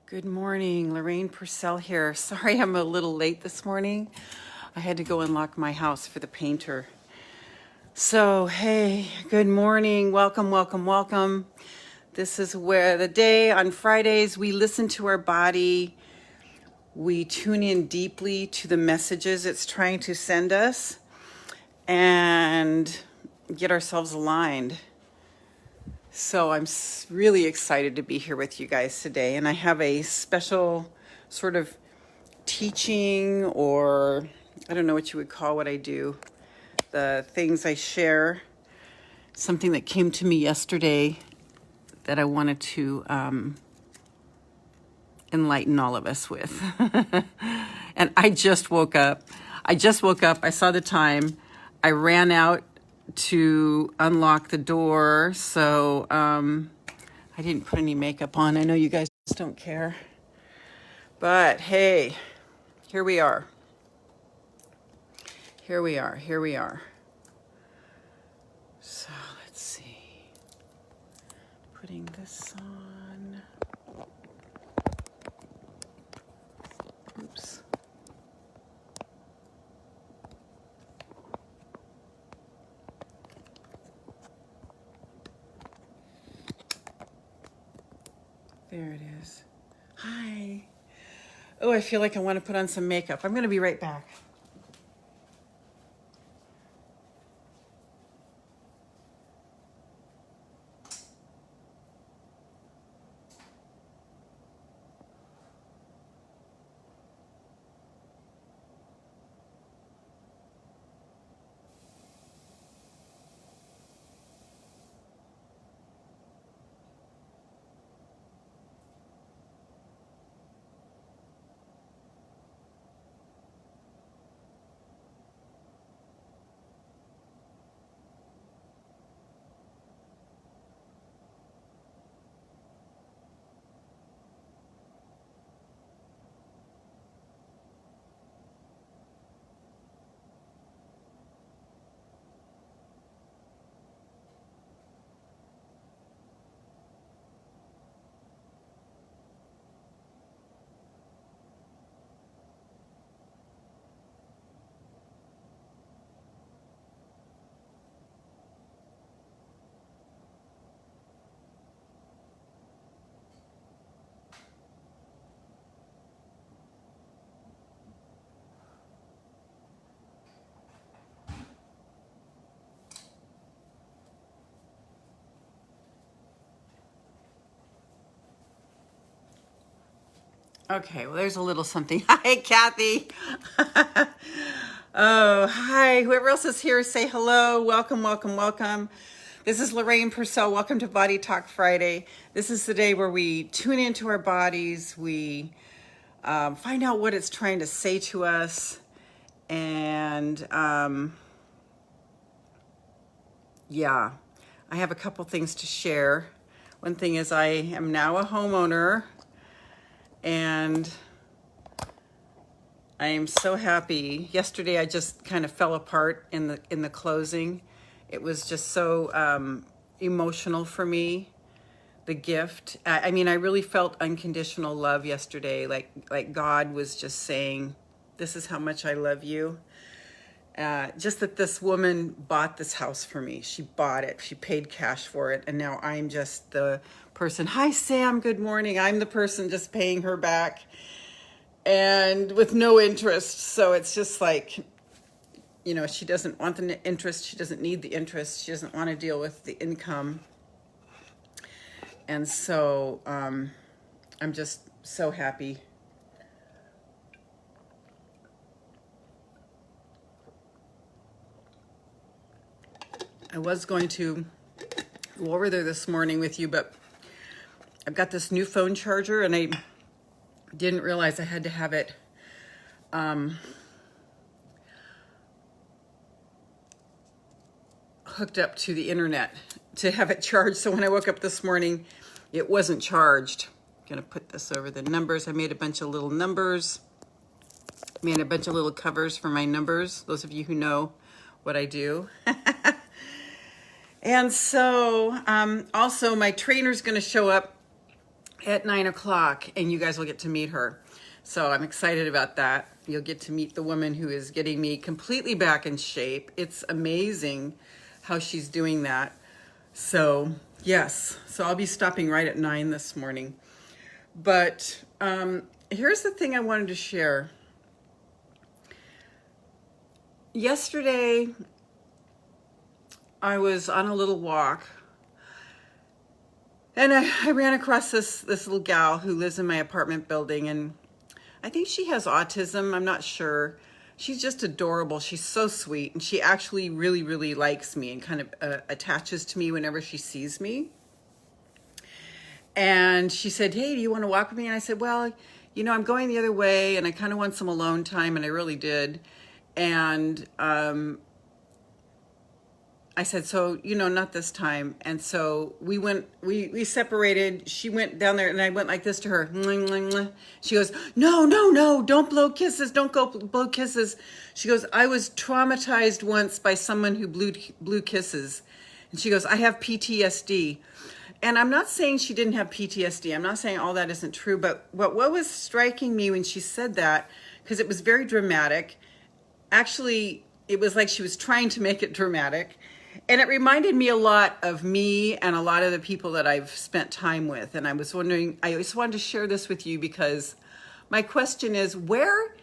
Good morning, Lorraine Pursell here. Sorry I'm a little late this morning. I had to go unlock my house for the painter. So, hey, good morning. Welcome, welcome, welcome. This is where the day on Fridays we listen to our body. We tune in deeply to the messages it's trying to send us and get ourselves aligned. So I'm really excited to be here with you guys today. And I have a special sort of teaching, or I don't know what you would call what I do, the things I share, something that came to me yesterday that I wanted to enlighten all of us with. And I just woke up. I saw the time. I ran out to unlock the door, so I didn't put any makeup on. I know you guys don't care, but hey, here we are. So let's see, putting this on. Oops. There it is. Hi. Oh, I feel like I want to put on some makeup. I'm going to be right back. Okay, well, there's a little something. Hi, Kathy. Oh, hi. Whoever else is here, say hello. Welcome, welcome, welcome. This is Lorraine Pursell. Welcome to Body Talk Friday. This is the day where we tune into our bodies. We find out what it's trying to say to us. And yeah, I have a couple things to share. One thing is I am now a homeowner, and I am so happy. Yesterday I just kind of fell apart in the closing. It was just so emotional for me. The gift. I mean, I really felt unconditional love yesterday. Like God was just saying, "This is how much I love you." Just that this woman bought this house for me. She bought it. She paid cash for it, and now I'm just the person. Hi, Sam. Good morning. I'm the person just paying her back, and with no interest. So it's just like, she doesn't want the interest. She doesn't need the interest. She doesn't want to deal with the income. And so I'm just so happy. I was going to go over there this morning with you, but I've got this new phone charger, and I didn't realize I had to have it hooked up to the internet to have it charged. So when I woke up this morning, it wasn't charged. I'm gonna put this over the numbers. I made a bunch of little numbers, made a bunch of little covers for my numbers, those of you who know what I do. And so also my trainer's gonna show up at 9 o'clock, and you guys will get to meet her. So I'm excited about that. You'll get to meet the woman who is getting me completely back in shape. It's amazing how she's doing that. So yes, so I'll be stopping right at 9 this morning. But here's the thing I wanted to share. Yesterday, I was on a little walk, and I ran across this little gal who lives in my apartment building, and I think she has autism. I'm not sure. She's just adorable. She's so sweet, and she actually really, really likes me and kind of attaches to me whenever she sees me. And she said, "Hey, do you want to walk with me?" And I said, "Well, you know, I'm going the other way, and I kind of want some alone time," and I really did. And I said, "So, you know, not this time." And so we separated. She went down there, and I went like this to her. She goes, "No, no, no, don't blow kisses. Don't go blow kisses." She goes, "I was traumatized once by someone who blew kisses." And she goes, "I have PTSD. And I'm not saying she didn't have PTSD. I'm not saying all that isn't true. But what was striking me when she said that, because it was very dramatic, actually, it was like she was trying to make it dramatic. And it reminded me a lot of me and a lot of the people that I've spent time with. And I was wondering, I just wanted to share this with you because my question is, where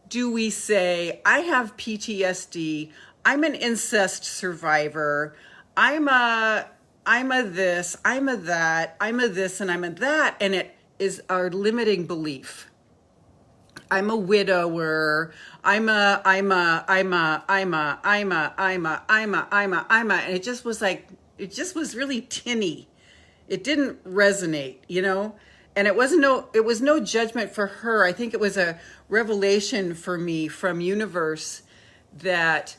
do we say, I have PTSD, I'm an incest survivor, I'm a this, I'm a that, I'm a this, and I'm a that, and it is our limiting belief. I'm a widower, and it just was like, it just was really tinny. It didn't resonate, you know? And it was no judgment for her. I think it was a revelation for me from universe that,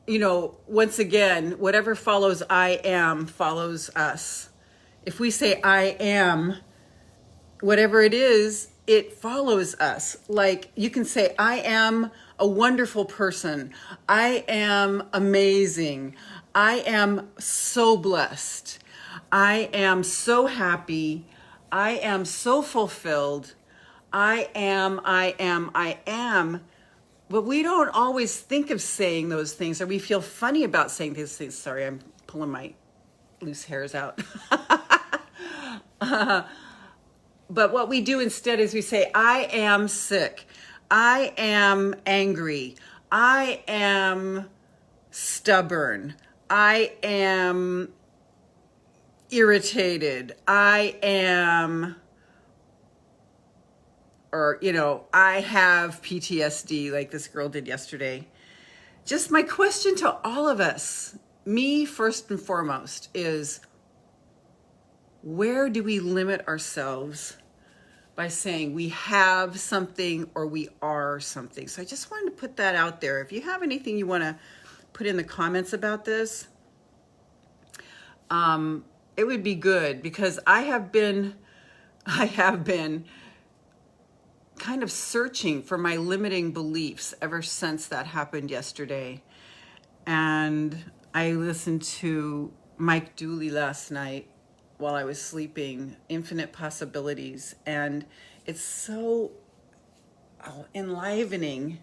you know, once again, whatever follows I am follows us. If we say I am, whatever it is, it follows us. Like you can say, I am a wonderful person. I am amazing. I am so blessed. I am so happy. I am so fulfilled. I am. But we don't always think of saying those things, or we feel funny about saying these things. Sorry, I'm pulling my loose hairs out. But what we do instead is we say, I am sick. I am angry. I am stubborn. I am irritated. I am, or, you know, I have PTSD like this girl did yesterday. Just my question to all of us, me first and foremost, is where do we limit ourselves by saying we have something or we are something? So I just wanted to put that out there. If you have anything you want to put in the comments about this, it would be good, because I have been kind of searching for my limiting beliefs ever since that happened yesterday. And I listened to Mike Dooley last night while I was sleeping, Infinite Possibilities, and it's so enlivening,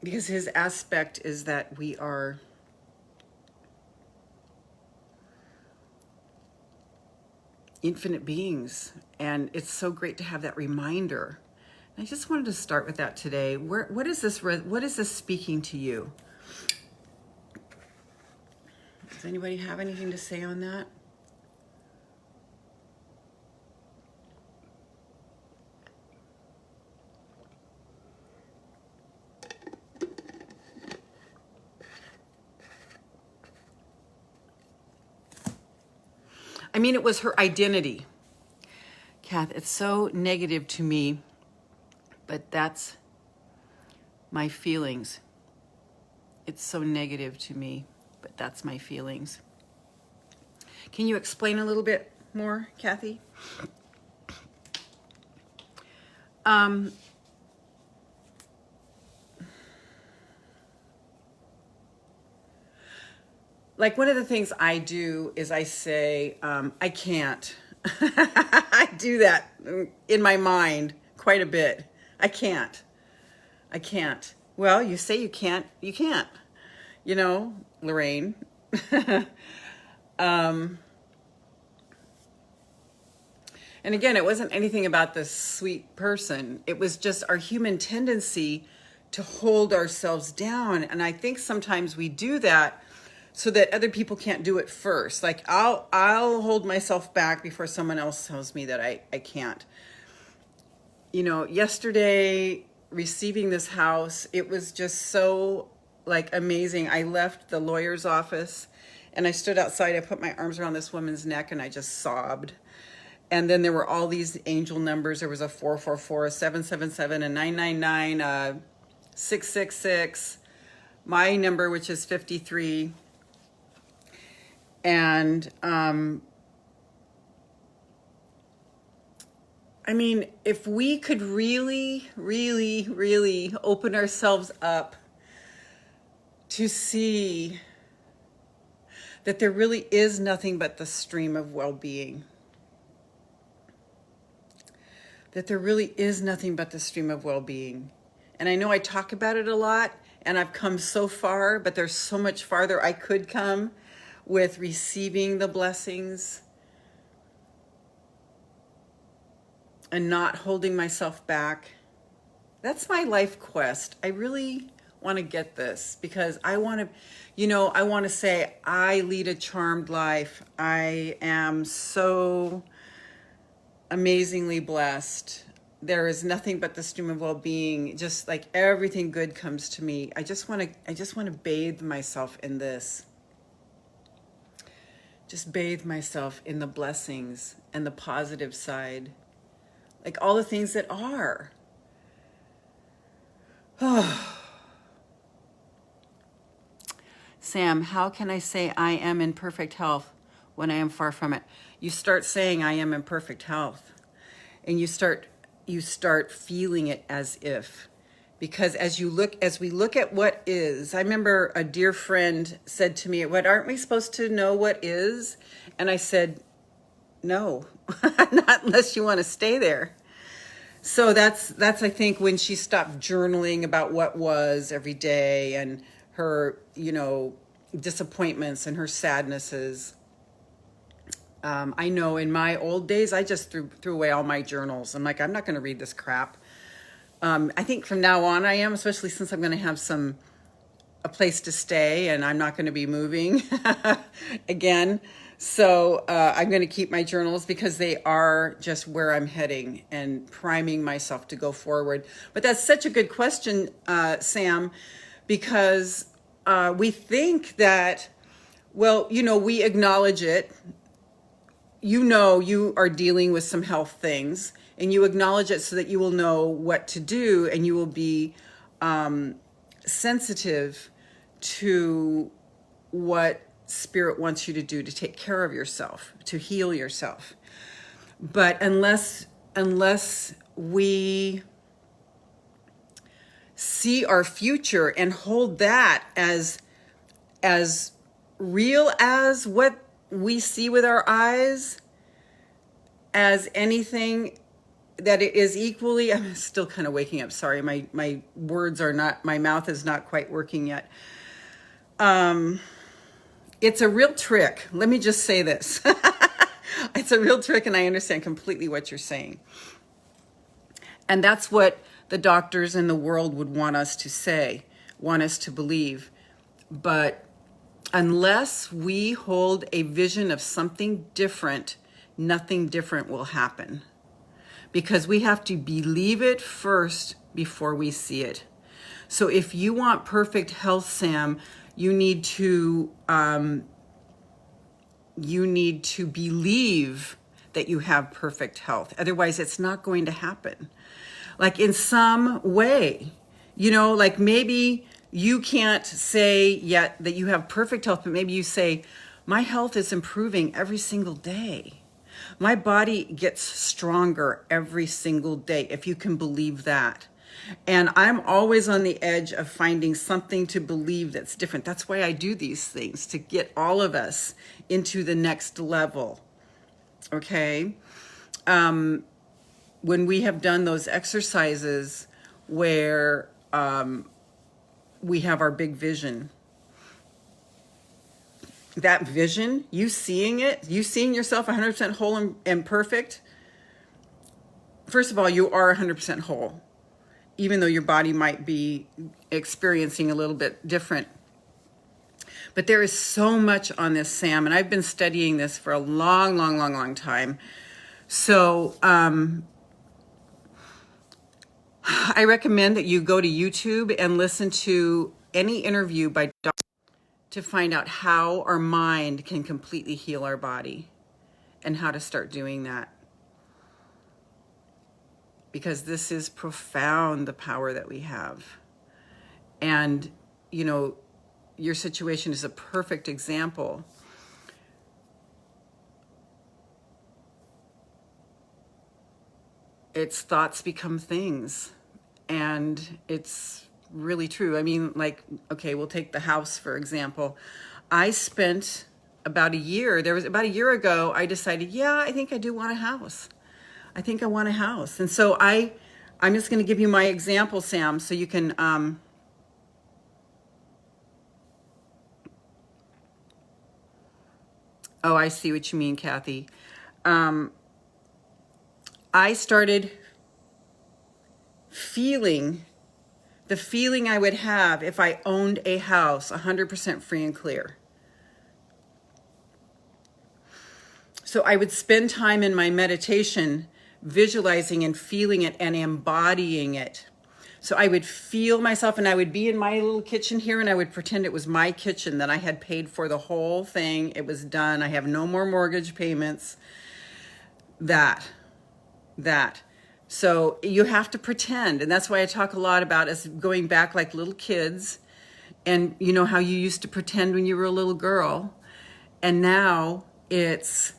because his aspect is that we are infinite beings, and it's so great to have that reminder. And I just wanted to start with that today. What is this speaking to you? Does anybody have anything to say on that? I mean, it was her identity. Kath, it's so negative to me, but that's my feelings. It's so negative to me, but that's my feelings. Can you explain a little bit more, Kathy? like one of the things I do is I say, I can't. I do that in my mind quite a bit. I can't. I can't. Well, you say you can't, you can't. You know, Lorraine. And again, it wasn't anything about this sweet person. It was just our human tendency to hold ourselves down. And I think sometimes we do that so that other people can't do it first. Like I'll hold myself back before someone else tells me that I can't. You know, yesterday receiving this house, it was just so like amazing. I left the lawyer's office and I stood outside. I put my arms around this woman's neck and I just sobbed. And then there were all these angel numbers. There was a 444, a 777, a 999, 666, my number, which is 53. And I mean, if we could really, really, really open ourselves up to see that there really is nothing but the stream of well-being. That there really is nothing but the stream of well-being. And I know I talk about it a lot, and I've come so far, but there's so much farther I could come with receiving the blessings and not holding myself back. That's my life quest. I really want to get this because I want to, you know, I want to say I lead a charmed life. I am so amazingly blessed. There is nothing but the stream of well-being. Just like everything good comes to me. I just want to bathe myself in this. Just bathe myself in the blessings and the positive side. Like all the things that are. Sam, how can I say I am in perfect health when I am far from it? You start saying I am in perfect health, and you start feeling it as if, because as we look at what is, I remember a dear friend said to me, "What, aren't we supposed to know what is?" And I said, "No, not unless you want to stay there." So that's I think when she stopped journaling about what was every day and her, you know, disappointments and her sadnesses. I know in my old days, I just threw away all my journals. I'm like, I'm not going to read this crap. I think from now on I am, especially since I'm going to have a place to stay and I'm not going to be moving again. So I'm going to keep my journals because they are just where I'm heading and priming myself to go forward. But that's such a good question, Sam, because we think that, well, you know, we acknowledge it. You know, you are dealing with some health things and you acknowledge it so that you will know what to do and you will be sensitive to what Spirit wants you to do to take care of yourself, to heal yourself. But unless we see our future and hold that as real as what we see with our eyes, as anything that it is equally, I'm still kind of waking up. Sorry, my words are not, my mouth is not quite working yet. It's a real trick. Let me just say this. It's a real trick, and I understand completely what you're saying. And that's what the doctors in the world would want us to say, want us to believe. But unless we hold a vision of something different, nothing different will happen. Because we have to believe it first before we see it. So if you want perfect health, Sam, you need to believe that you have perfect health. Otherwise, it's not going to happen. Like in some way, you know, like maybe you can't say yet that you have perfect health, but maybe you say, my health is improving every single day. My body gets stronger every single day, if you can believe that. And I'm always on the edge of finding something to believe that's different. That's why I do these things, to get all of us into the next level. Okay? When we have done those exercises where we have our big vision, that vision, you seeing it, you seeing yourself 100% whole and perfect, first of all, you are 100% whole, even though your body might be experiencing a little bit different. But there is so much on this, Sam, and I've been studying this for a long, long, long, long time. So I recommend that you go to YouTube and listen to any interview by Dr. to find out how our mind can completely heal our body and how to start doing that. Because this is profound, the power that we have. And, you know, your situation is a perfect example. It's thoughts become things. And it's really true. I mean, like, okay, we'll take the house, for example. I spent about a year, about a year ago, I decided, yeah, I think I do want a house. I think I want a house. And so I'm just going to give you my example, Sam, so you can, oh, I see what you mean, Kathy. I started feeling the feeling I would have if I owned a house 100% free and clear. So I would spend time in my meditation visualizing and feeling it and embodying it. So I would feel myself, and I would be in my little kitchen here, and I would pretend it was my kitchen, that I had paid for the whole thing. It was done. I have no more mortgage payments. That. So you have to pretend. And that's why I talk a lot about us going back like little kids. And you know how you used to pretend when you were a little girl. And now it's,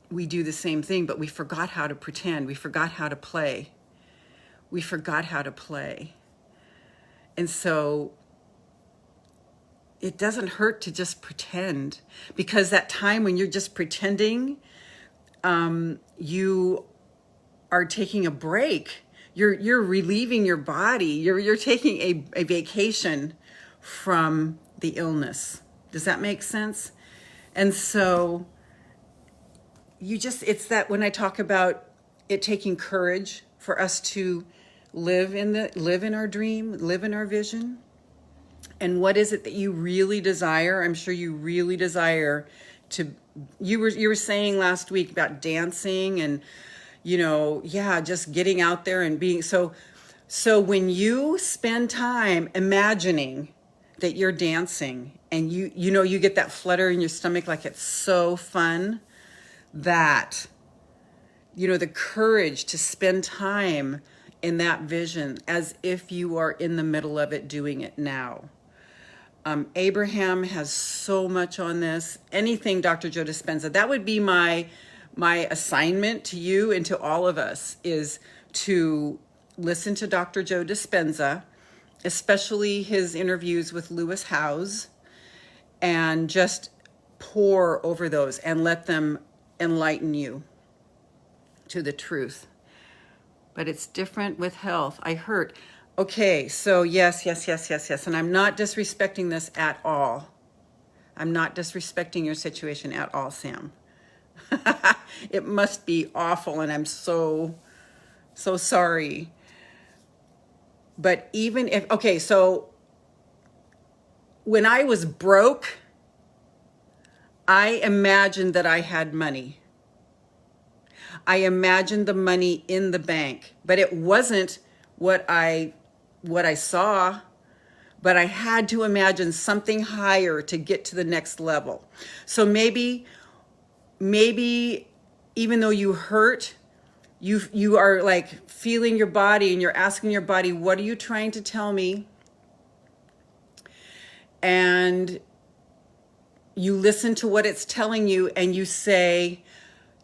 we do the same thing, but we forgot how to pretend. We forgot how to play. We forgot how to play. And so it doesn't hurt to just pretend, because that time when you're just pretending, you are taking a break. You're relieving your body. You're taking a vacation from the illness. Does that make sense? And so it's that when I talk about it taking courage for us to live in our dream, live in our vision. And what is it that you really desire? I'm sure you really desire to, you were saying last week about dancing and, just getting out there and being, so when you spend time imagining that you're dancing and you get that flutter in your stomach, like it's so fun, that, the courage to spend time in that vision as if you are in the middle of it, doing it now. Abraham has so much on this. Anything Dr. Joe Dispenza, that would be my assignment to you and to all of us, is to listen to Dr. Joe Dispenza, especially his interviews with Lewis Howes, and just pour over those and let them enlighten you to the truth. But it's different with health. I hurt. Okay, so yes. And I'm not disrespecting this at all. I'm not disrespecting your situation at all, Sam. It must be awful, and I'm so sorry. But even if, okay, so when I was broke, I imagined that I had money. I imagined the money in the bank, but it wasn't what I saw, but I had to imagine something higher to get to the next level. So maybe even though you hurt, you are like feeling your body and you're asking your body, what are you trying to tell me? And you listen to what it's telling you, and you say,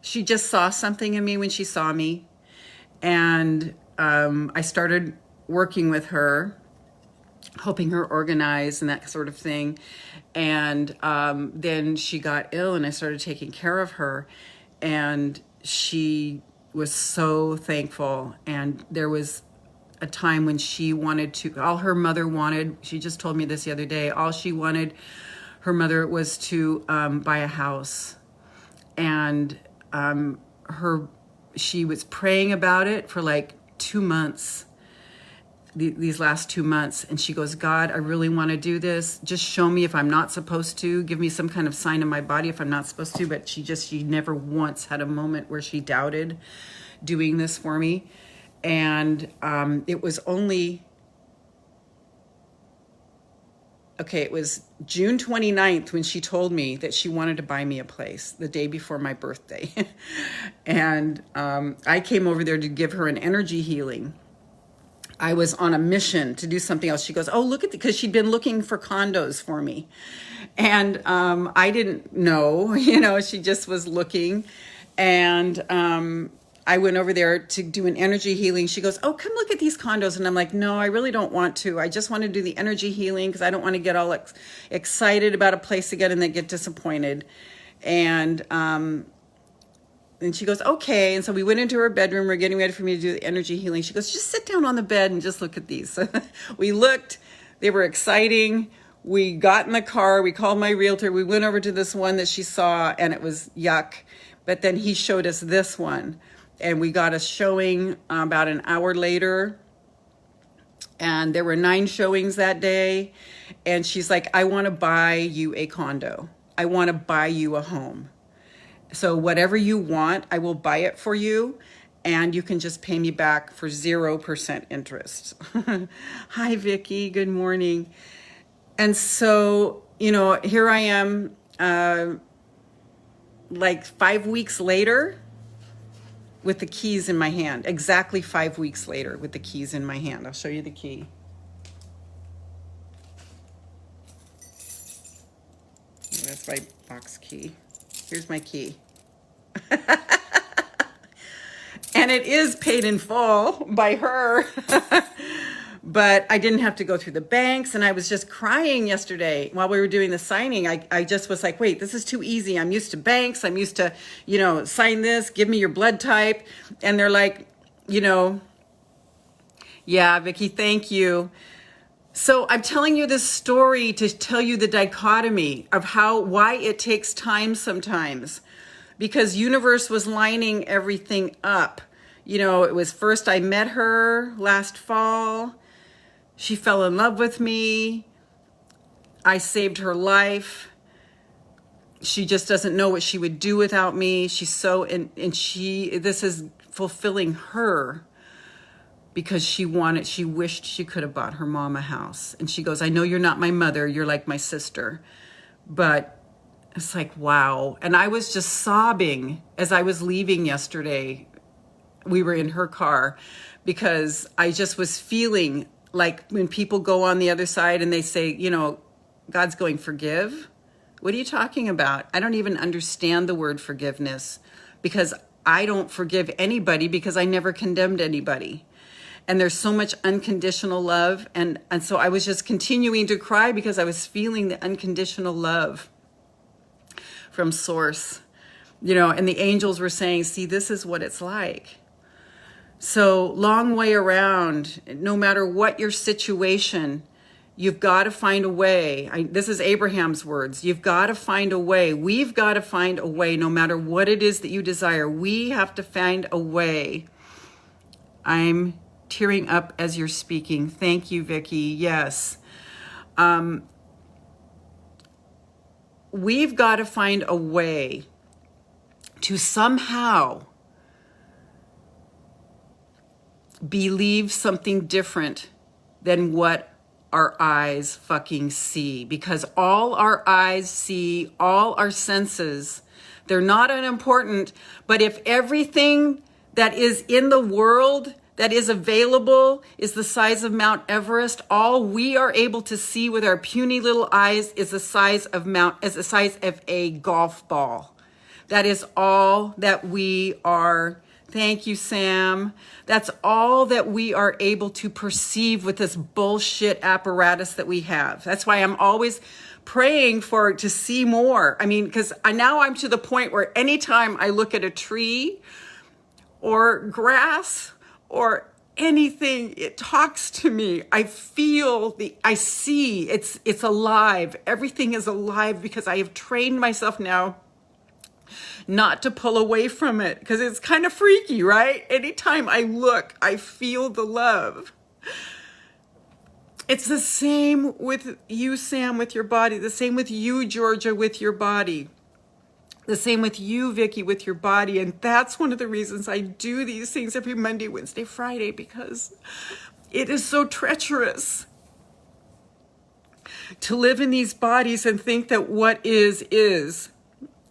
she just saw something in me when she saw me. And I started working with her, helping her organize and that sort of thing. And then she got ill and I started taking care of her. And she was so thankful. And there was a time when she wanted to, all her mother wanted, she just told me this the other day, all she wanted, her mother, was to buy a house. And she was praying about it for like 2 months, these last 2 months. And she goes, God, I really want to do this. Just show me if I'm not supposed to. Give me some kind of sign in my body if I'm not supposed to. But she never once had a moment where she doubted doing this for me. And it was only, it was June 29th when she told me that she wanted to buy me a place the day before my birthday. And I came over there to give her an energy healing. I was on a mission to do something else. She goes, oh, look at because she'd been looking for condos for me. And I didn't know, she just was looking. And I went over there to do an energy healing. She goes, oh, come look at these condos. And I'm like, no, I really don't want to. I just want to do the energy healing because I don't want to get all excited about a place again and then get disappointed. And she goes, okay. And so we went into her bedroom. We're getting ready for me to do the energy healing. She goes, just sit down on the bed and just look at these. So we looked. They were exciting. We got in the car. We called my realtor. We went over to this one that she saw, and it was yuck. But then he showed us this one. And we got a showing about an hour later. And there were 9 showings that day. And she's like, I want to buy you a condo. I want to buy you a home. So whatever you want, I will buy it for you. And you can just pay me back for 0% interest. Hi, Vicki. Good morning. And so, here I am, like 5 weeks later, with the keys in my hand. Exactly 5 weeks later with the keys in my hand. I'll show you the key. That's my box key. Here's my key. And it is paid in full by her. But I didn't have to go through the banks, and I was just crying yesterday while we were doing the signing. I just was like, wait, this is too easy. I'm used to banks. I'm used to, sign this, give me your blood type. And they're like, yeah, Vicki, thank you. So I'm telling you this story to tell you the dichotomy of why it takes time sometimes, because universe was lining everything up. It was first I met her last fall. She fell in love with me. I saved her life. She just doesn't know what she would do without me. She's so, and this is fulfilling her because she wished she could have bought her mom a house. And she goes, I know you're not my mother. You're like my sister. But it's like, wow. And I was just sobbing as I was leaving yesterday. We were in her car because I just was feeling like when people go on the other side and they say, God's going, forgive. What are you talking about? I don't even understand the word forgiveness because I don't forgive anybody because I never condemned anybody. And there's so much unconditional love. And so I was just continuing to cry because I was feeling the unconditional love from Source, and the angels were saying, see, this is what it's like. So long way around, no matter what your situation, you've got to find a way. This is Abraham's words. You've got to find a way. We've got to find a way, no matter what it is that you desire. We have to find a way. I'm tearing up as you're speaking. Thank you, Vicki. Yes. We've got to find a way to somehow believe something different than what our eyes fucking see, because all our eyes see, all our senses, they're not unimportant, but if everything that is in the world that is available is the size of Mount Everest. All we are able to see with our puny little eyes is the size of a golf ball. That is all that we are. Thank you, Sam. That's all that we are able to perceive with this bullshit apparatus that we have. That's why I'm always praying to see more. I mean, because now I'm to the point where anytime I look at a tree or grass or anything, it talks to me. I see it's alive. Everything is alive because I have trained myself now not to pull away from it, because it's kind of freaky, right? Anytime I look, I feel the love. It's the same with you, Sam, with your body. The same with you, Georgia, with your body. The same with you, Vicky, with your body. And that's one of the reasons I do these things every Monday, Wednesday, Friday, because it is so treacherous to live in these bodies and think that what is.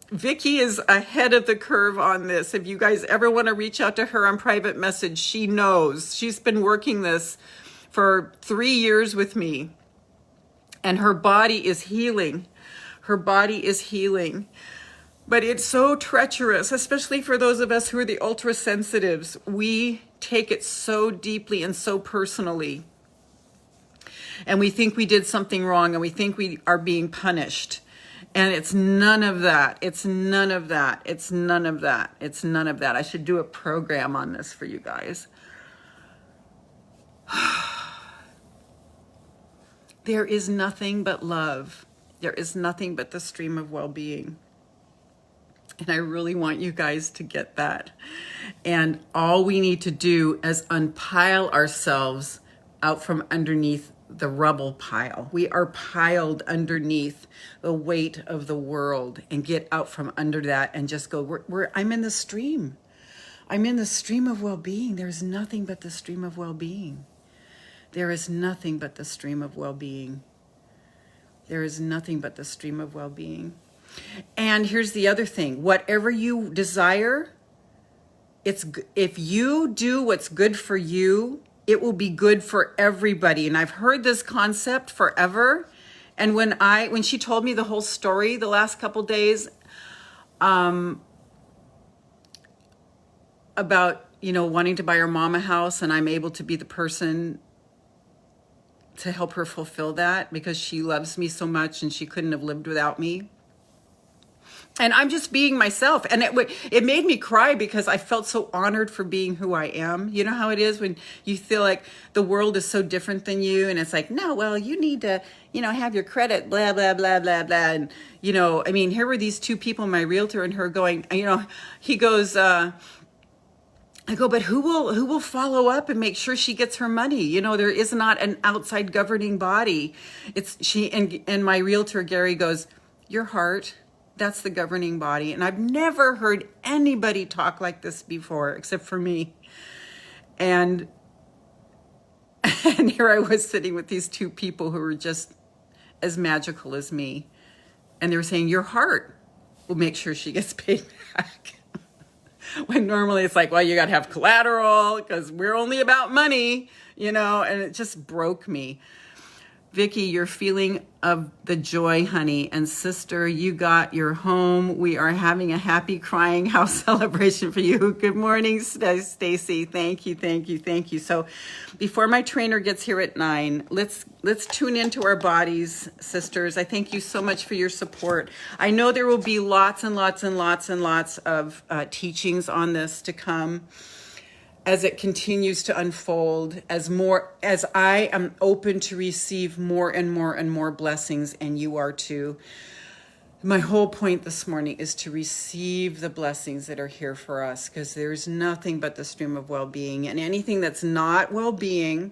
Vicky is ahead of the curve on this. If you guys ever want to reach out to her on private message, she knows. She's been working this for 3 years with me, and her body is healing. Her body is healing. But it's so treacherous, especially for those of us who are the ultra sensitives. We take it so deeply and so personally. And we think we did something wrong, and we think we are being punished. And it's none of that. It's none of that. It's none of that. It's none of that. I should do a program on this for you guys. There is nothing but love. There is nothing but the stream of well-being. And I really want you guys to get that. And all we need to do is unpile ourselves out from underneath the rubble pile. We are piled underneath the weight of the world, and get out from under that and just go, I'm in the stream. I'm in the stream of well-being. There's nothing but the stream of well-being. There is nothing but the stream of well-being. There is nothing but the stream of well-being. And here's the other thing. Whatever you desire, if you do what's good for you, it will be good for everybody. And I've heard this concept forever. And when she told me the whole story the last couple days, about, wanting to buy her mom a house, and I'm able to be the person to help her fulfill that because she loves me so much and she couldn't have lived without me. And I'm just being myself. And it made me cry because I felt so honored for being who I am. You know how it is when you feel like the world is so different than you. And it's like, no, well, you need to, have your credit, blah, blah, blah, blah, blah. And, here were these two people, my realtor and her going, he goes, I go, but who will follow up and make sure she gets her money? There is not an outside governing body. It's she and my realtor, Gary, goes, your heart. That's the governing body. And I've never heard anybody talk like this before, except for me. And here I was sitting with these two people who were just as magical as me. And they were saying, your heart will make sure she gets paid back. When normally it's like, well, you got to have collateral because we're only about money, and it just broke me. Vicky, your feeling of the joy, honey. And sister, you got your home. We are having a happy crying house celebration for you. Good morning, Stacy. Thank you, thank you, thank you. So before my trainer gets here at 9, let's tune into our bodies, sisters. I thank you so much for your support. I know there will be lots and lots and lots and lots of teachings on this to come as it continues to unfold, as I am open to receive more and more and more blessings, and you are too. My whole point this morning is to receive the blessings that are here for us, because there's nothing but the stream of well-being, and anything that's not well-being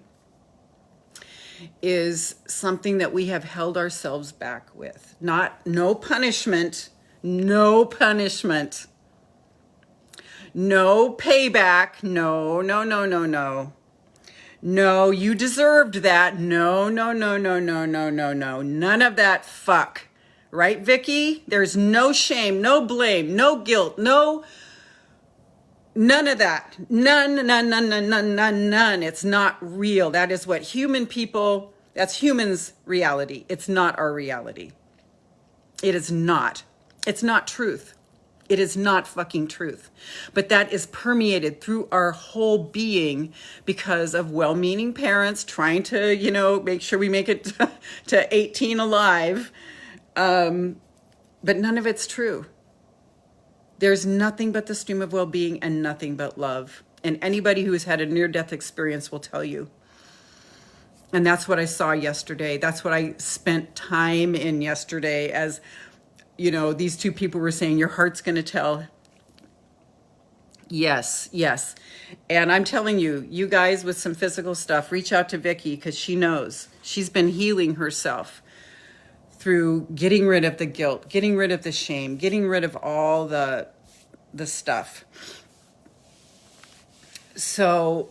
is something that we have held ourselves back with. No punishment, no punishment. No payback. No. No, you deserved that. No. None of that fuck. Right, Vicky? There's no shame, no blame, no guilt, no None of that. None, none, none, none, none, none, none. It's not real. That is what that's humans' reality. It's not our reality. It is not. It's not truth. It is not fucking truth. But that is permeated through our whole being because of well-meaning parents trying to, make sure we make it to 18 alive. But none of it's true. There's nothing but the stream of well-being and nothing but love. And anybody who's had a near-death experience will tell you. And that's what I saw yesterday. That's what I spent time in yesterday as, these two people were saying, your heart's going to tell. Yes, yes. And I'm telling you, you guys with some physical stuff, reach out to Vicky because she knows. She's been healing herself through getting rid of the guilt, getting rid of the shame, getting rid of all the stuff. So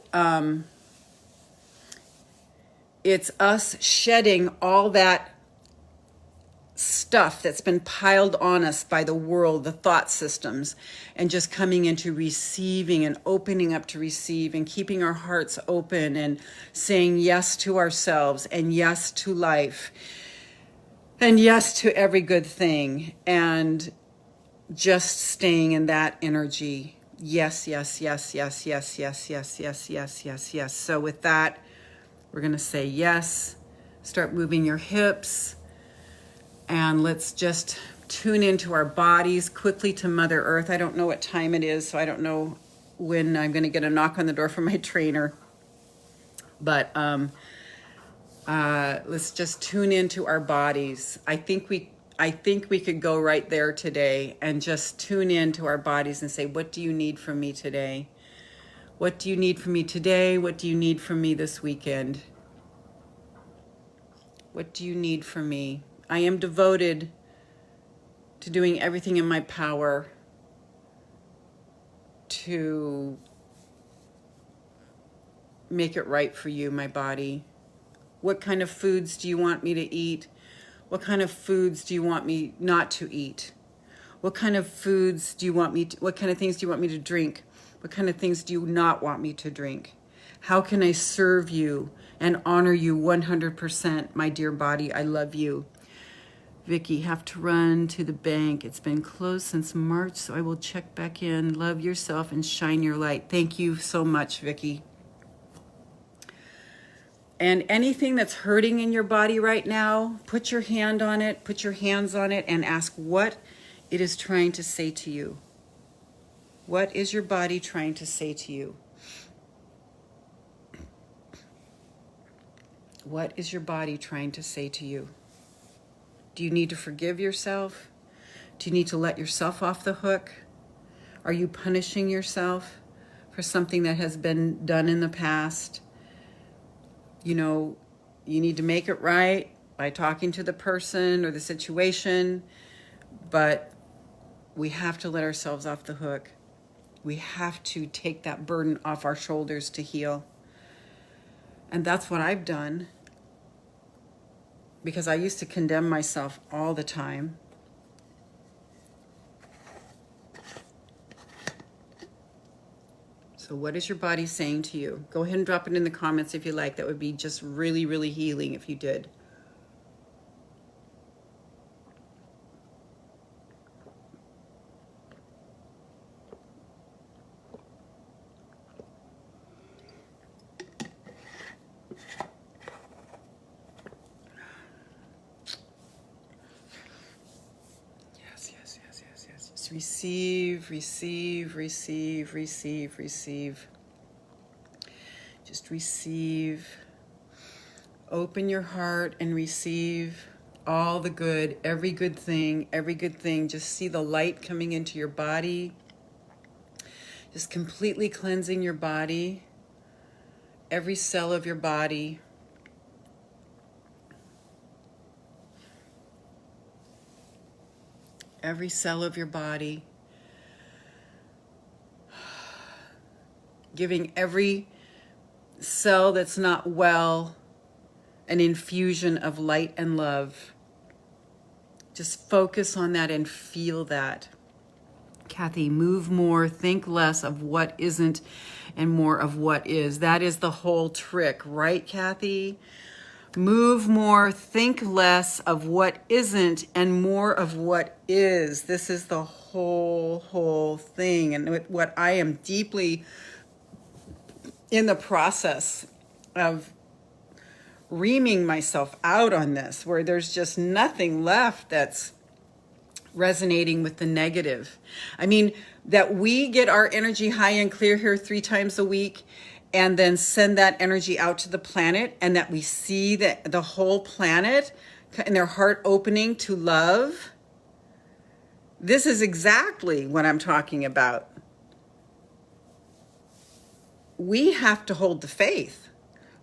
it's us shedding all that stuff that's been piled on us by the world, the thought systems, and just coming into receiving and opening up to receive and keeping our hearts open and saying yes to ourselves and yes to life and yes to every good thing and just staying in that energy. Yes, yes, yes, yes, yes, yes, yes, yes, yes, yes, yes. So with that, we're going to say yes. Start moving your hips. And let's just tune into our bodies quickly to Mother Earth. I don't know what time it is, so I don't know when I'm going to get a knock on the door from my trainer. But let's just tune into our bodies. I think we could go right there today and just tune into our bodies and say, what do you need from me today? What do you need from me today? What do you need from me this weekend? What do you need from me? I am devoted to doing everything in my power to make it right for you, my body. What kind of foods do you want me to eat? What kind of foods do you want me not to eat? What kind of foods do you want me to, what kind of things do you want me to drink? What kind of things do you not want me to drink? How can I serve you and honor you 100%, my dear body? I love you. Vicky, have to run to the bank. It's been closed since March, so I will check back in. Love yourself and shine your light. Thank you so much, Vicky. And anything that's hurting in your body right now, put your hand on it, put your hands on it, and ask what it is trying to say to you. What is your body trying to say to you? What is your body trying to say to you? Do you need to forgive yourself? Do you need to let yourself off the hook? Are you punishing yourself for something that has been done in the past? You need to make it right by talking to the person or the situation, but we have to let ourselves off the hook. We have to take that burden off our shoulders to heal. And that's what I've done. Because I used to condemn myself all the time. So what is your body saying to you? Go ahead and drop it in the comments if you like. That would be just really, really healing if you did. Receive, receive, receive, receive, receive. Just receive. Open your heart and receive all the good, every good thing, every good thing. Just see the light coming into your body. Just completely cleansing your body, every cell of your body. Every cell of your body, giving every cell that's not well an infusion of light and love. Just focus on that and feel that. Kathy, move more, think less of what isn't and more of what is. That is the whole trick, right, Kathy? Move more, think less of what isn't and more of what is. This is the whole thing. And what I am deeply in the process of reaming myself out on this, where there's just nothing left that's resonating with the negative. I mean, that we get our energy high and clear here 3 times a week and then send that energy out to the planet, and that we see the whole planet and their heart opening to love. This is exactly what I'm talking about. We have to hold the faith.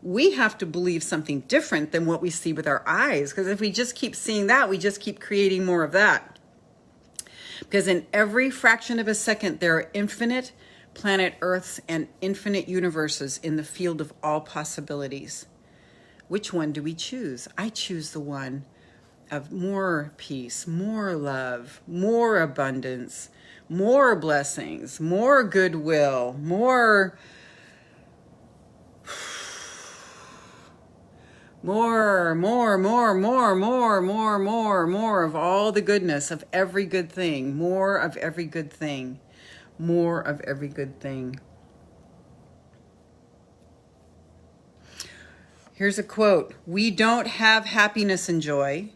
We have to believe something different than what we see with our eyes, because if we just keep seeing that, we just keep creating more of that. Because in every fraction of a second, there are infinite planet Earths and infinite universes in the field of all possibilities. Which one do we choose? I choose the one of more peace, more love, more abundance, more blessings, more goodwill, more of all the goodness of every good thing, more of every good thing, more of every good thing. Here's a quote. We don't have happiness and joy.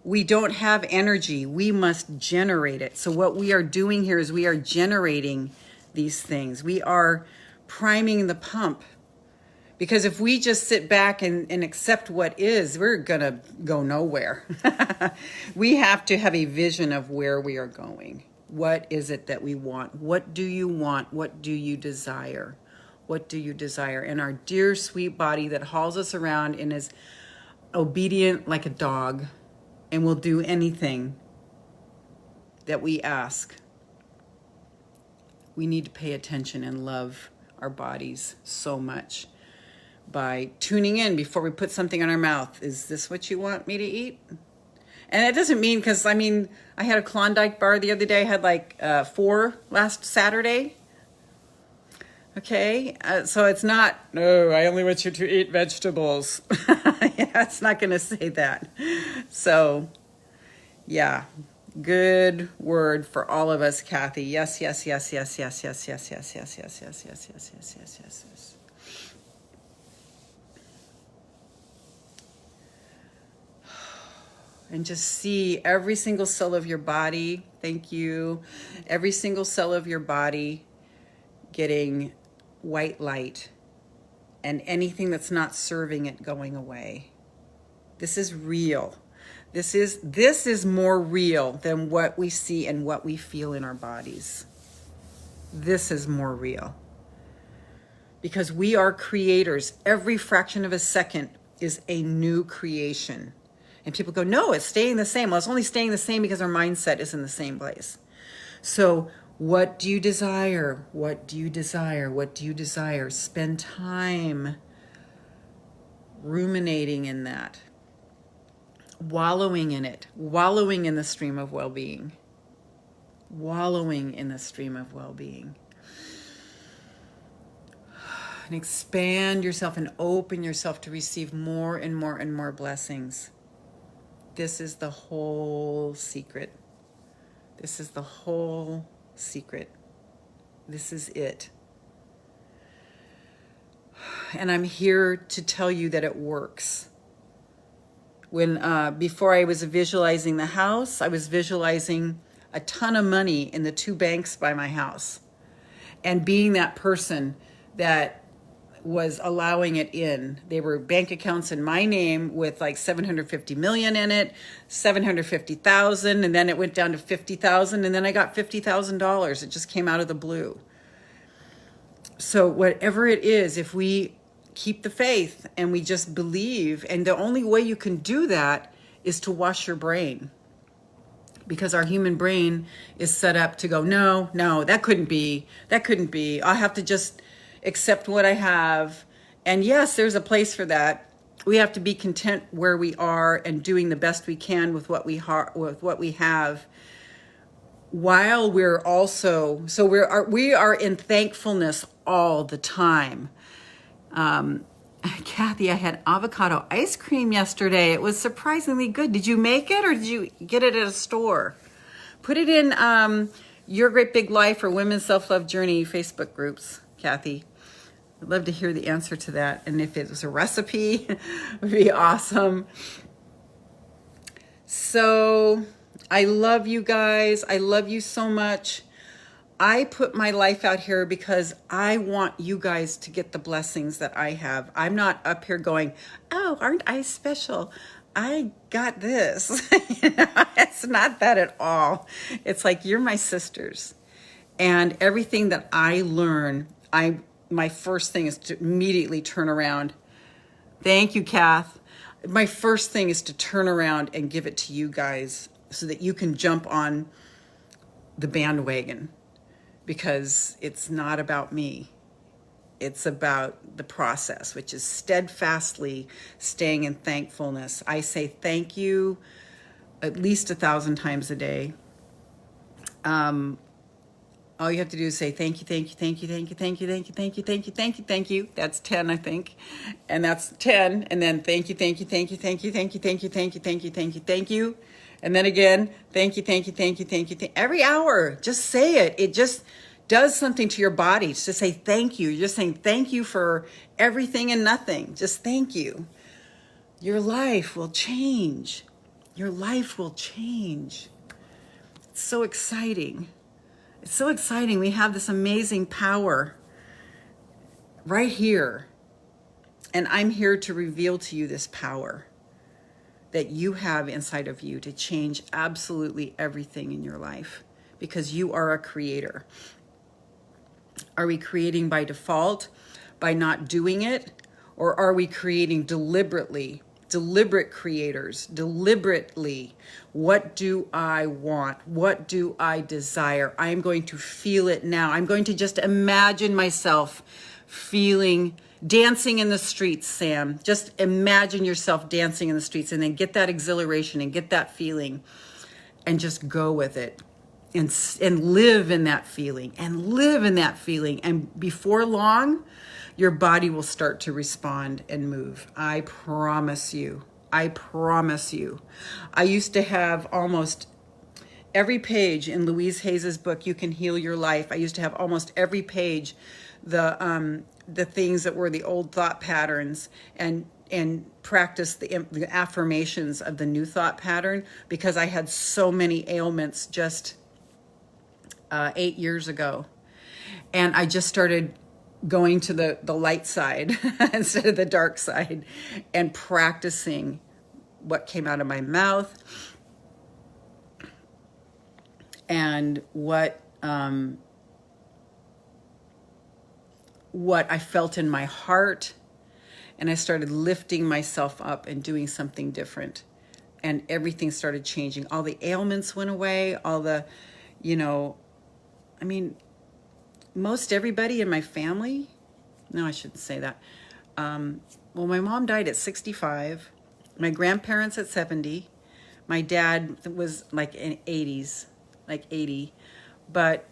We don't have energy. We must generate it. So what we are doing here is we are generating these things. We are priming the pump. Because if we just sit back and accept what is, we're going to go nowhere. We have to have a vision of where we are going. What is it that we want? What do you want? What do you desire? What do you desire? And our dear sweet body that hauls us around and is obedient like a dog and will do anything that we ask. We need to pay attention and love our bodies so much. By tuning in before we put something in our mouth. Is this what you want me to eat? And it doesn't mean, because I had a Klondike bar the other day. I had like 4 last Saturday. Okay, so it's not, no, I only want you to eat vegetables. Yeah, it's not going to say that. So, yeah, good word for all of us, Kathy. Yes, yes, yes, yes, yes, yes, yes, yes, yes, yes, yes, yes, yes, yes, yes, yes, yes. And just see every single cell of your body, thank you, every single cell of your body getting white light, and anything that's not serving it going away. This is real. This is more real than what we see and what we feel in our bodies. This is more real. Because we are creators. Every fraction of a second is a new creation. And people go, no, it's staying the same. Well, it's only staying the same because our mindset is in the same place. So what do you desire? What do you desire? What do you desire? Spend time ruminating in that, wallowing in it, wallowing in the stream of well-being, wallowing in the stream of well-being. And expand yourself and open yourself to receive more and more and more blessings. This is the whole secret. This is the whole secret. This is it. And I'm here to tell you that it works. When before I was visualizing the house, I was visualizing a ton of money in the 2 banks by my house, and being that person that was allowing it in. They were bank accounts in my name with like 750 million in it, 750,000, and then it went down to 50,000, and then I got $50,000. It just came out of the blue. So whatever it is, if we keep the faith and we just believe, and the only way you can do that is to wash your brain. Because our human brain is set up to go, no, that couldn't be. I'll have to just accept what I have. And yes, there's a place for that. We have to be content where we are and doing the best we can with what we have. while we're also, so we are in thankfulness all the time. Kathy, I had avocado ice cream yesterday. It was surprisingly good. Did you make it or did you get it at a store? Put it in Your Great Big Life or Women's Self-Love Journey Facebook groups, Kathy. I'd love to hear the answer to that. And if it was a recipe, it would be awesome. So I love you guys. I love you so much. I put my life out here because I want you guys to get the blessings that I have. I'm not up here going, oh, aren't I special? I got this. It's not that at all. It's like, you're my sisters. And everything that I learn, my first thing is to immediately turn around. Thank you, Kath. My first thing is to turn around and give it to you guys so that you can jump on the bandwagon. Because it's not about me. It's about the process, which is steadfastly staying in thankfulness. I say thank you at least 1,000 times a day. All you have to do is say thank you, thank you, thank you, thank you, thank you, thank you, thank you, thank you, thank you, thank you. That's 10, I think. And that's 10. And then thank you, thank you, thank you, thank you, thank you, thank you, thank you, thank you, thank you, thank you. And then again, thank you, thank you, thank you, thank you. Every hour, just say it. It just does something to your body to say thank you. You're just saying thank you for everything and nothing. Just thank you. Your life will change. Your life will change. It's so exciting. It's so exciting. We have this amazing power right here. And I'm here to reveal to you this power that you have inside of you to change absolutely everything in your life because you are a creator. Are we creating by default, by not doing it? Or are we creating deliberately, deliberate creators, deliberately? What do I want? What do I desire? I'm going to feel it now. I'm going to just imagine myself dancing in the streets, Sam. Just imagine yourself dancing in the streets and then get that exhilaration and get that feeling and just go with it and live in that feeling and live in that feeling. And before long, your body will start to respond and move. I promise you. I promise you. I used to have almost every page in Louise Hayes's book, You Can Heal Your Life. I used to have almost every page the things that were the old thought patterns and practice the affirmations of the new thought pattern because I had so many ailments just 8 years ago. And I just started going to the light side instead of the dark side and practicing what came out of my mouth and what I felt in my heart. And I started lifting myself up and doing something different. And everything started changing. All the ailments went away. All the, most everybody in my family, no, I shouldn't say that. Well, my mom died at 65. My grandparents at 70. My dad was like in 80s, like 80. But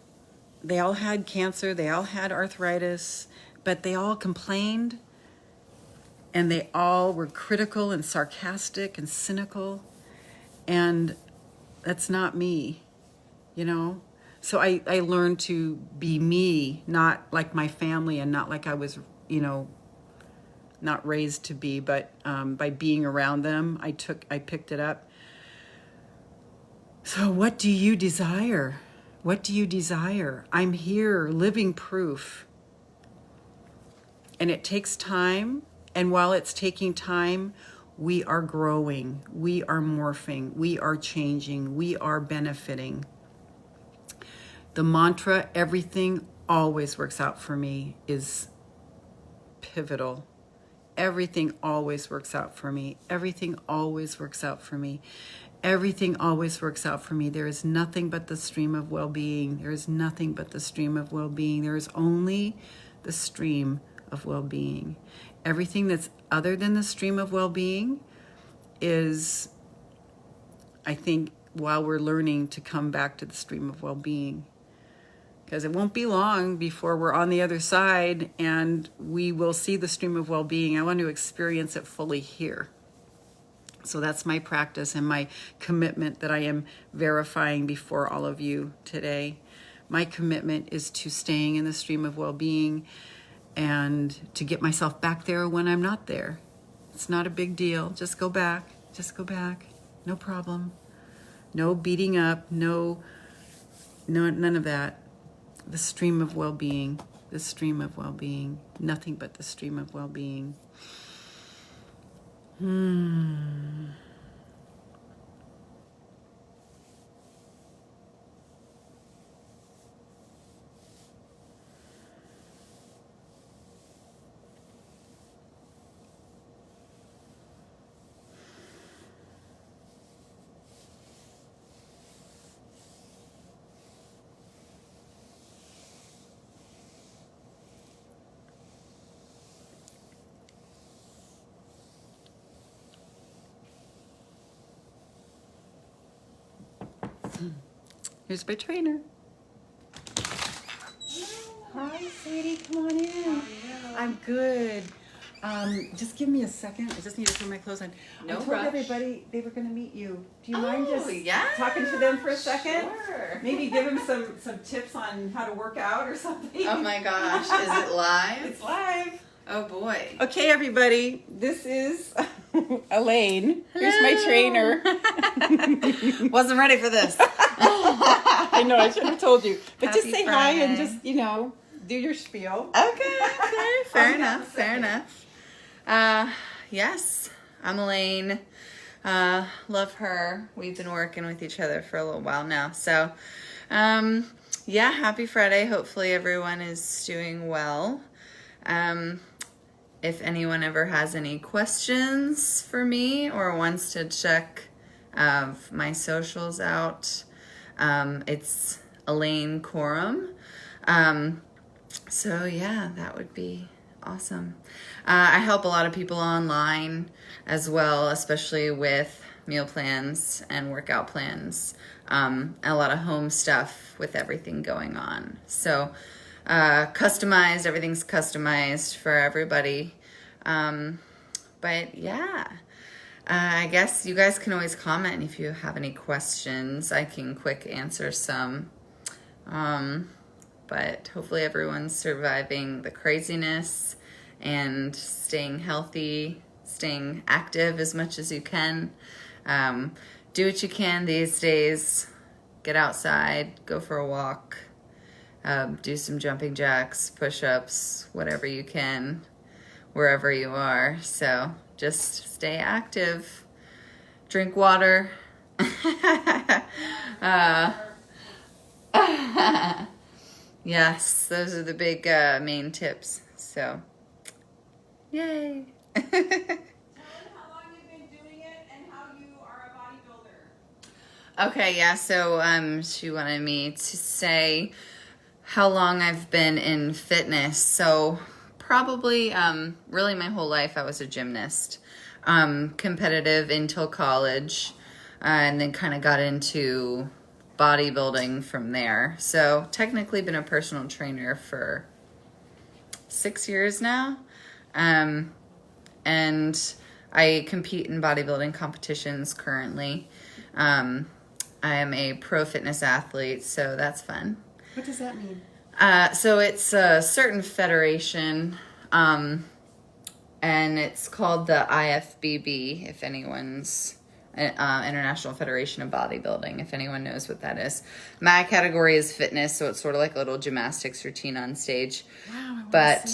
they all had cancer. They all had arthritis. But they all complained. And they all were critical and sarcastic and cynical. And that's not me, So I learned to be me, not like my family and not like I was, not raised to be, but by being around them, I picked it up. So what do you desire? What do you desire? I'm here, living proof. And it takes time. And while it's taking time, we are growing, we are morphing, we are changing, we are benefiting. The mantra, everything always works out for me, is pivotal. Everything always works out for me. Everything always works out for me. Everything always works out for me. There is nothing but the stream of well-being. There is nothing but the stream of well-being. There is only the stream of well-being. Everything that's other than the stream of well-being is, I think, while we're learning to come back to the stream of well-being. Because it won't be long before we're on the other side and we will see the stream of well-being. I want to experience it fully here. So that's my practice and my commitment that I am verifying before all of you today. My commitment is to staying in the stream of well-being and to get myself back there when I'm not there. It's not a big deal. Just go back. Just go back. No problem. No beating up. No, none of that. The stream of well-being. The stream of well-being. Nothing but the stream of well-being. Here's my trainer. Hi, sweetie. Come on in. I'm good. Just give me a second. I just need to throw my clothes on. No I told rush. everybody they were going to meet you. Do you mind just yes. talking to them for a second? Sure. Maybe give them some tips on how to work out or something. Oh my gosh, is it live? It's live. Oh boy. Okay, everybody. This is Elaine. Here's my trainer. Wasn't ready for this. I know, I should have told you. But just Happy say hi and Friday. just, do your spiel. Okay, fair enough, fair second. enough. Yes, I'm Elaine. Love her. We've been working with each other for a little while now. So, yeah, happy Friday. Hopefully everyone is doing well. If anyone ever has any questions for me or wants to check my socials out, it's Elaine Corum. So yeah, that would be awesome. I help a lot of people online as well, especially with meal plans and workout plans, and a lot of home stuff with everything going on. So customized, everything's customized for everybody. But yeah, I guess you guys can always comment if you have any questions. I can quick answer some. But hopefully everyone's surviving the craziness and staying healthy, staying active as much as you can. Do what you can these days. Get outside, go for a walk, do some jumping jacks, push-ups, whatever you can, wherever you are. So just stay active, drink water. Yes, those are the big main tips. So, yay. Tell them how long you've been doing it and how you are a bodybuilder. Okay, yeah, so she wanted me to say how long I've been in fitness. So probably really my whole life I was a gymnast. Competitive until college, and then kind of got into bodybuilding from there. So technically been a personal trainer for 6 years now. And I compete in bodybuilding competitions currently. I am a pro fitness athlete, so that's fun. What does that mean? So it's a certain federation, and it's called the IFBB, if anyone's International Federation of Bodybuilding, if anyone knows what that is. My category is fitness, so it's sort of like a little gymnastics routine on stage. Wow, But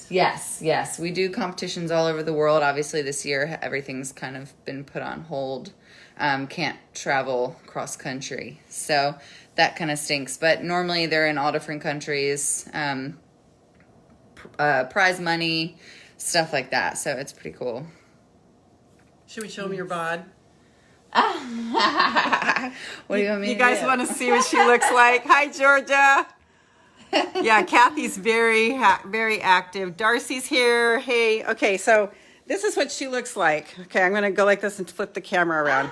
yes, we do competitions all over the world. Obviously this year everything's kind of been put on hold. Can't travel cross country, so that kind of stinks. But normally they're in all different countries, prize money, stuff like that. So it's pretty cool. Should we show them your bod? What do you want me to do? You guys want to see what she looks like? Hi, Georgia. Yeah, Kathy's very active. Darcy's here. Hey, okay, so this is what she looks like. Okay, I'm going to go like this and flip the camera around.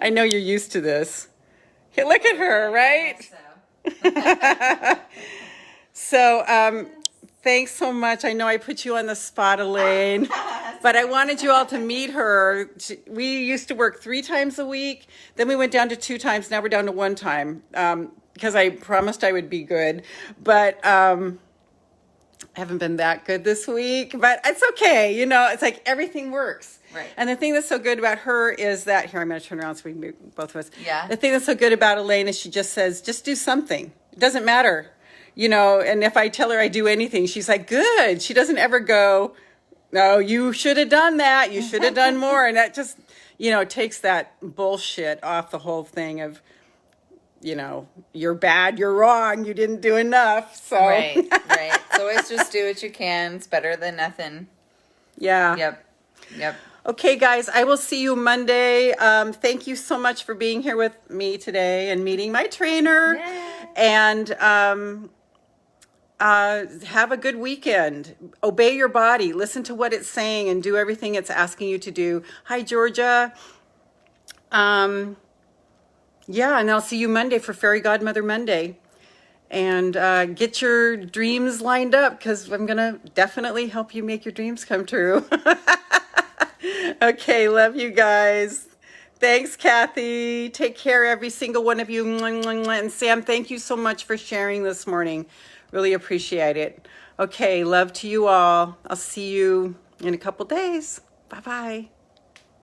I know you're used to this. Hey, look at her, right? So, thanks so much. I know I put you on the spot, Elaine, but I wanted you all to meet her. We used to work 3 times a week. Then we went down to 2 times. Now we're down to 1 time because I promised I would be good. But I haven't been that good this week, but it's okay. You know, it's like everything works. Right. And the thing that's so good about her is that, here, I'm going to turn around so we can be both of us. Yeah. The thing that's so good about Elaine is she just says, just do something. It doesn't matter. You know, and if I tell her I do anything, she's like, good. She doesn't ever go, no, you should have done that. You should have done more. And that just, you know, takes that bullshit off the whole thing of, you know, you're bad, you're wrong, you didn't do enough. So Right. So always just do what you can. It's better than nothing. Yeah. Yep. Okay, guys, I will see you Monday. Thank you so much for being here with me today and meeting my trainer. Yay. And have a good weekend. Obey your body. Listen to what it's saying and do everything it's asking you to do. Hi, Georgia. Yeah, and I'll see you Monday for Fairy Godmother Monday. And get your dreams lined up because I'm going to definitely help you make your dreams come true. Okay, love you guys. Thanks, Kathy. Take care, every single one of you. And Sam, thank you so much for sharing this morning. Really appreciate it. Okay, love to you all. I'll see you in a couple days. Bye-bye.